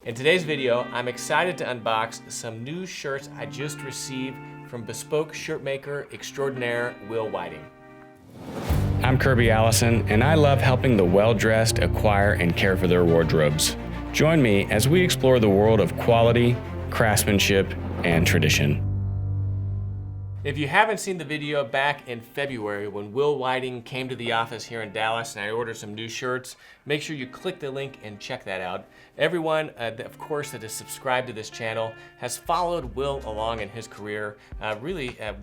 In today's video, I'm excited to unbox some new shirts I just received from Bespoke Shirtmaker extraordinaire Wil Whiting. I'm Kirby Allison, and I love helping the well-dressed acquire and care for their wardrobes. Join me as we explore the world of quality, craftsmanship, and tradition. If you haven't seen the video back in February when Wil Whiting came to the office here in Dallas and I ordered some new shirts, make sure you click the link and check that out. Everyone, of course, that is subscribed to this channel has followed Wil along in his career,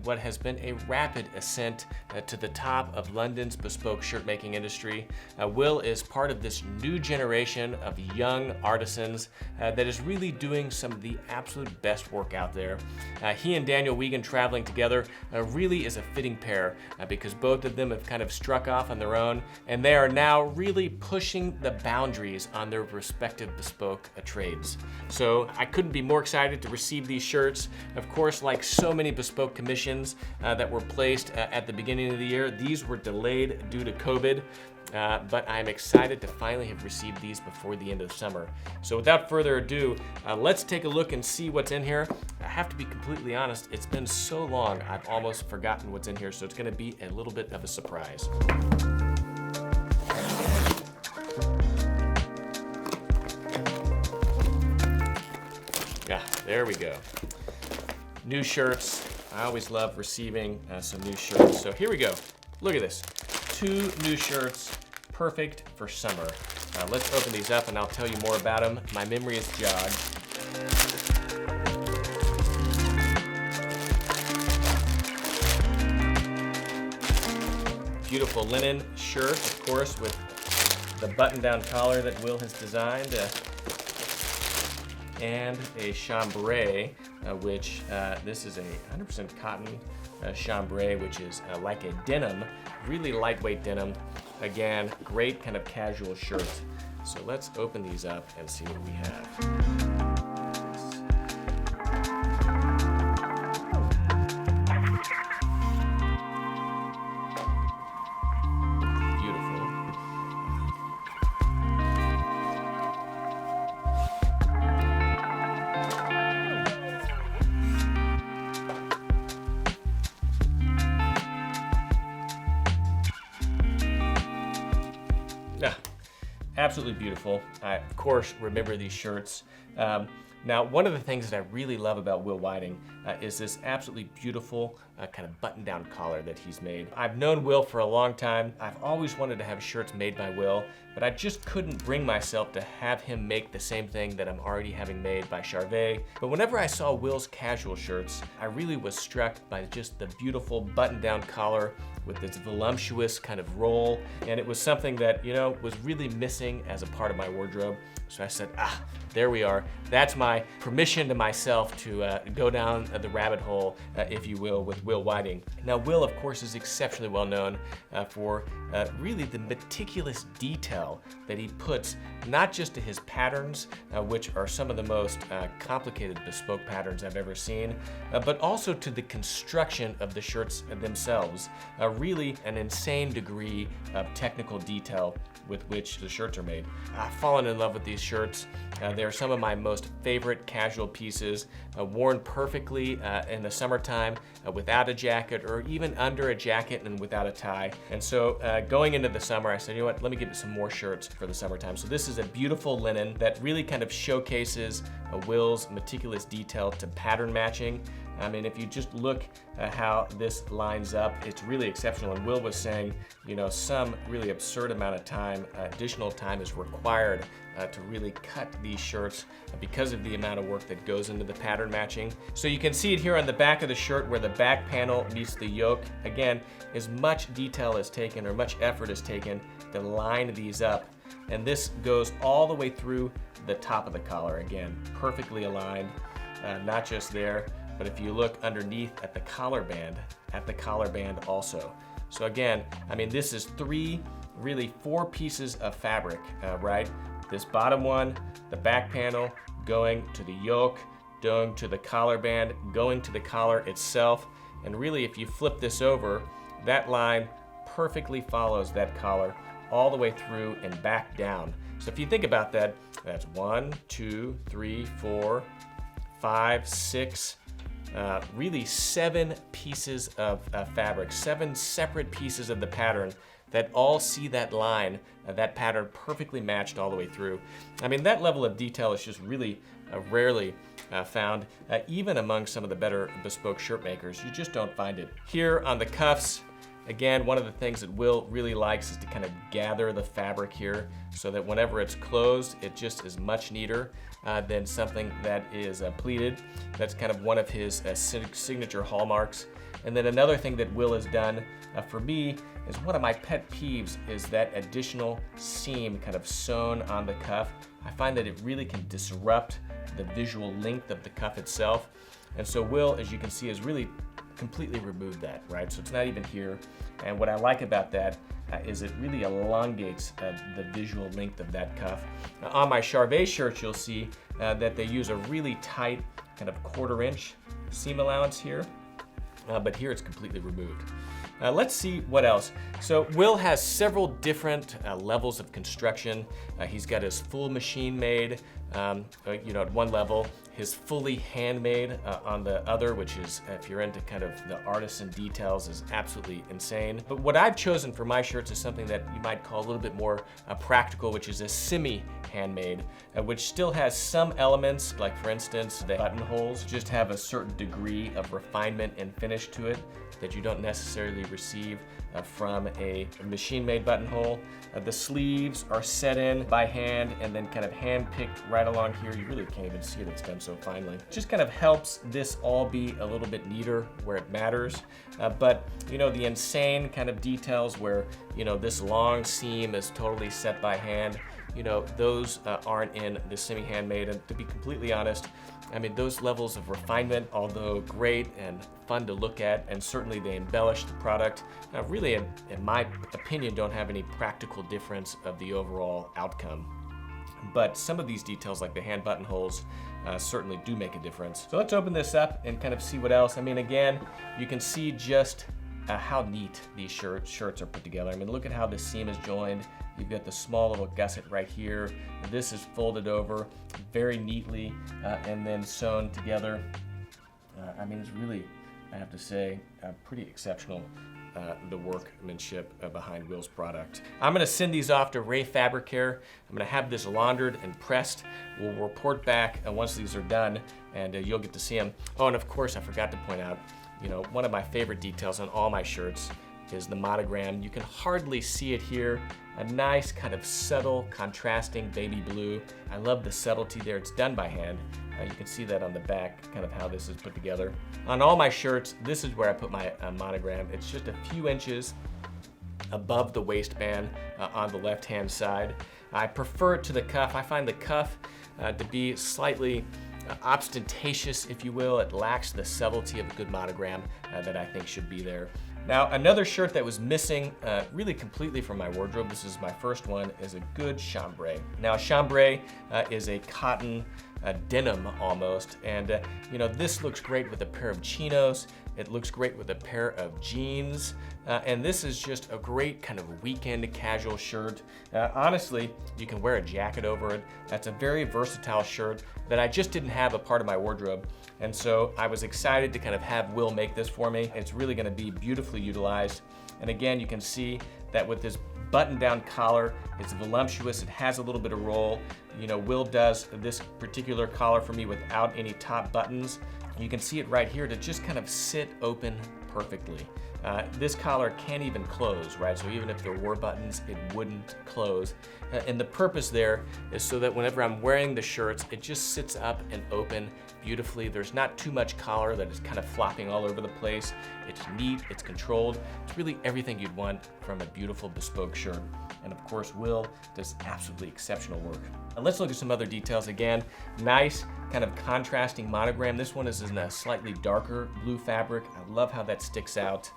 what has been a rapid ascent to the top of London's bespoke shirt making industry. Wil is part of this new generation of young artisans that is really doing some of the absolute best work out there. He and Daniel Wegan traveling together really is a fitting pair because both of them have kind of struck off on their own, and they are now really pushing the boundaries on their respective bespoke trades. So I couldn't be more excited to receive these shirts. Of course, like so many bespoke commissions that were placed at the beginning of the year, these were delayed due to COVID. But I'm excited to finally have received these before the end of the summer. So without further ado, let's take a look and see what's in here. I have to be completely honest, it's been so long, I've almost forgotten what's in here, so it's gonna be a little bit of a surprise. Yeah, there we go. New shirts. I always love receiving some new shirts. So here we go. Look at this. 2 new shirts, perfect for summer. Let's open these up and I'll tell you more about them. My memory is jogged. Beautiful linen shirt, of course, with the button-down collar that Wil has designed. And a chambray, which this is a 100% cotton chambray, which is like a denim, really lightweight denim. Again, great kind of casual shirt. So let's open these up and see what we have. Absolutely beautiful. I, of course, remember these shirts. Now, one of the things that I really love about Wil Whiting is this absolutely beautiful kind of button-down collar that he's made. I've known Wil for a long time. I've always wanted to have shirts made by Wil, but I just couldn't bring myself to have him make the same thing that I'm already having made by Charvet. But whenever I saw Wil's casual shirts, I really was struck by just the beautiful button-down collar with this voluptuous kind of roll, and it was something that, you know, was really missing as a part of my wardrobe. So I said, there we are. That's my permission to myself to go down the rabbit hole, if you will, with Wil Whiting. Now, Wil, of course, is exceptionally well known for really the meticulous detail that he puts, not just to his patterns, which are some of the most complicated bespoke patterns I've ever seen, but also to the construction of the shirts themselves. Really an insane degree of technical detail with which the shirts are made. I've fallen in love with these shirts. They're some of my most favorite casual pieces, worn perfectly in the summertime without a jacket or even under a jacket and without a tie. And so going into the summer, I said, you know what, let me get some more shirts for the summertime. So this is a beautiful linen that really kind of showcases Wil's meticulous detail to pattern matching. I mean, if you just look at how this lines up, it's really exceptional. And Wil was saying, you know, some really absurd amount of time, additional time is required to really cut these shirts because of the amount of work that goes into the pattern matching. So you can see it here on the back of the shirt where the back panel meets the yoke. Again, as much detail is taken or much effort is taken to line these up. And this goes all the way through the top of the collar. Again, perfectly aligned, not just there, but if you look underneath at the collar band also. So again, I mean, this is really 4 pieces of fabric, right? This bottom one, the back panel, going to the yoke, going to the collar band, going to the collar itself. And really, if you flip this over, that line perfectly follows that collar all the way through and back down. So if you think about that, that's 1, 2, 3, 4, 5, 6, really 7 pieces of fabric, 7 separate pieces of the pattern that all see that line, that pattern perfectly matched all the way through. I mean, that level of detail is just really rarely found, even among some of the better bespoke shirt makers. You just don't find it. Here on the cuffs, again, one of the things that Wil really likes is to kind of gather the fabric here so that whenever it's closed, it just is much neater than something that is pleated. That's kind of one of his signature hallmarks. And then another thing that Wil has done for me is one of my pet peeves is that additional seam kind of sewn on the cuff. I find that it really can disrupt the visual length of the cuff itself. And so Wil, as you can see, has really completely removed that, right? So it's not even here. And what I like about that is it really elongates the visual length of that cuff. Now, on my Charvet shirts, you'll see that they use a really tight kind of 1/4 inch seam allowance here, but here it's completely removed. Let's see what else. So Wil has several different levels of construction. He's got his full machine made, at one level, his fully handmade on the other, which is, if you're into kind of the artisan details, is absolutely insane. But what I've chosen for my shirts is something that you might call a little bit more practical, which is a semi-handmade, which still has some elements, like for instance, the buttonholes just have a certain degree of refinement and finish to it that you don't necessarily receive from a machine-made buttonhole. The sleeves are set in by hand and then kind of hand-picked right along here. You really can't even see it, it's done so finely. Just kind of helps this all be a little bit neater where it matters. But the insane kind of details where, this long seam is totally set by hand, those aren't in the semi-handmade. And to be completely honest, I mean, those levels of refinement, although great and fun to look at, and certainly they embellish the product, really, in my opinion, don't have any practical difference of the overall outcome. But some of these details, like the hand buttonholes, certainly do make a difference. So let's open this up and kind of see what else. I mean, again, you can see just how neat these shirts are put together. I mean, look at how the seam is joined. You've got the small little gusset right here. This is folded over very neatly and then sewn together. I mean, it's really, I have to say, pretty exceptional, the workmanship behind Wil's product. I'm gonna send these off to Ray Fabric Care. I'm gonna have this laundered and pressed. We'll report back once these are done, and you'll get to see them. Oh, and of course, I forgot to point out, one of my favorite details on all my shirts is the monogram. You can hardly see it here. A nice kind of subtle contrasting baby blue. I love the subtlety there. It's done by hand. You can see that on the back, kind of how this is put together. On all my shirts, this is where I put my monogram. It's just a few inches above the waistband on the left-hand side. I prefer it to the cuff. I find the cuff to be slightly ostentatious, if you will. It lacks the subtlety of a good monogram that I think should be there. Now, another shirt that was missing really completely from my wardrobe, this is my first one, is a good chambray. Now, chambray is a cotton denim almost, and this looks great with a pair of chinos. It looks great with a pair of jeans, and this is just a great kind of weekend casual shirt. Honestly, you can wear a jacket over it. That's a very versatile shirt that I just didn't have a part of my wardrobe. And so I was excited to kind of have Wil make this for me. It's really gonna be beautifully utilized. And again, you can see that with this button-down collar, it's voluptuous, it has a little bit of roll. Wil does this particular collar for me without any top buttons. You can see it right here to just kind of sit open perfectly. This collar can't even close, right? So even if there were buttons, it wouldn't close. And the purpose there is so that whenever I'm wearing the shirts, it just sits up and open beautifully. There's not too much collar that is kind of flopping all over the place. It's neat, it's controlled. It's really everything you'd want from a beautiful bespoke shirt. And of course, Wil does absolutely exceptional work. And let's look at some other details again. Nice kind of contrasting monogram. This one is in a slightly darker blue fabric. I love how that sticks out.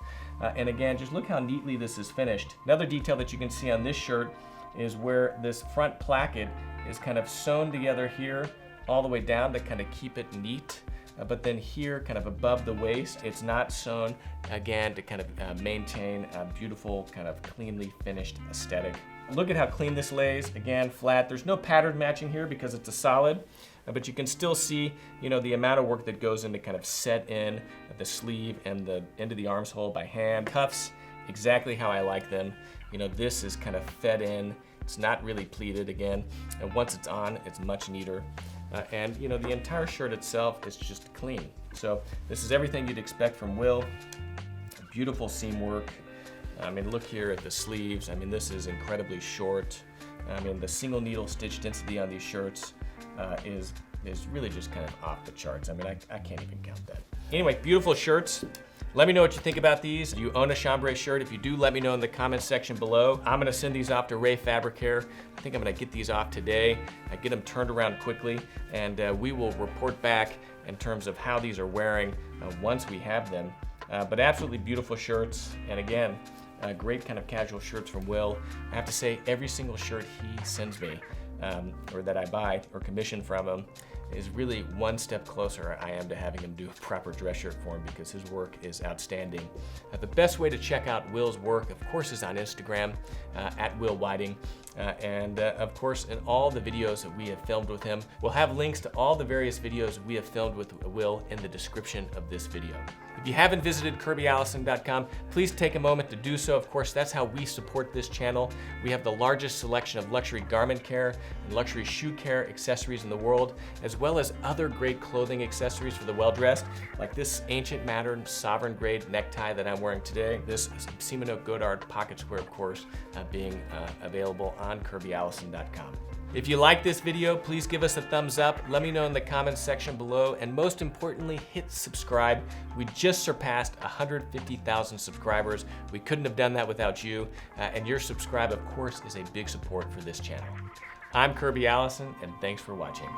And again, just look how neatly this is finished. Another detail that you can see on this shirt is where this front placket is kind of sewn together here all the way down to kind of keep it neat. But then here, kind of above the waist, it's not sewn, again, to kind of maintain a beautiful, kind of cleanly finished aesthetic. Look at how clean this lays. Again, flat. There's no pattern matching here because it's a solid, but you can still see, the amount of work that goes into kind of set in the sleeve and the end of the arms hole by hand. Cuffs, exactly how I like them. This is kind of fed in. It's not really pleated again, and once it's on, it's much neater. And the entire shirt itself is just clean. So this is everything you'd expect from Wil. Beautiful seam work. Look here at the sleeves. This is incredibly short. The single needle stitch density on these shirts is really just kind of off the charts. I can't even count that. Anyway, beautiful shirts. Let me know what you think about these. Do you own a chambray shirt? If you do, let me know in the comments section below. I'm gonna send these off to Ray Fabric Care. I think I'm gonna get these off today. Get them turned around quickly, and we will report back in terms of how these are wearing once we have them. But absolutely beautiful shirts, and again, great kind of casual shirts from Wil. I have to say, every single shirt he sends me, or that I buy or commission from him, is really one step closer I am to having him do a proper dress shirt for him, because his work is outstanding. The best way to check out Wil's work, of course, is on Instagram, at Wil Whiting. And of course, in all the videos that we have filmed with him. We'll have links to all the various videos we have filmed with Wil in the description of this video. If you haven't visited KirbyAllison.com, please take a moment to do so. Of course, that's how we support this channel. We have the largest selection of luxury garment care and luxury shoe care accessories in the world, as well as other great clothing accessories for the well-dressed, like this ancient modern sovereign grade necktie that I'm wearing today. This Simonnot Godard pocket square, of course, being available on KirbyAllison.com. If you like this video, please give us a thumbs up. Let me know in the comments section below, and most importantly, hit subscribe. We just surpassed 150,000 subscribers. We couldn't have done that without you, and your subscribe, of course, is a big support for this channel. I'm Kirby Allison, and thanks for watching.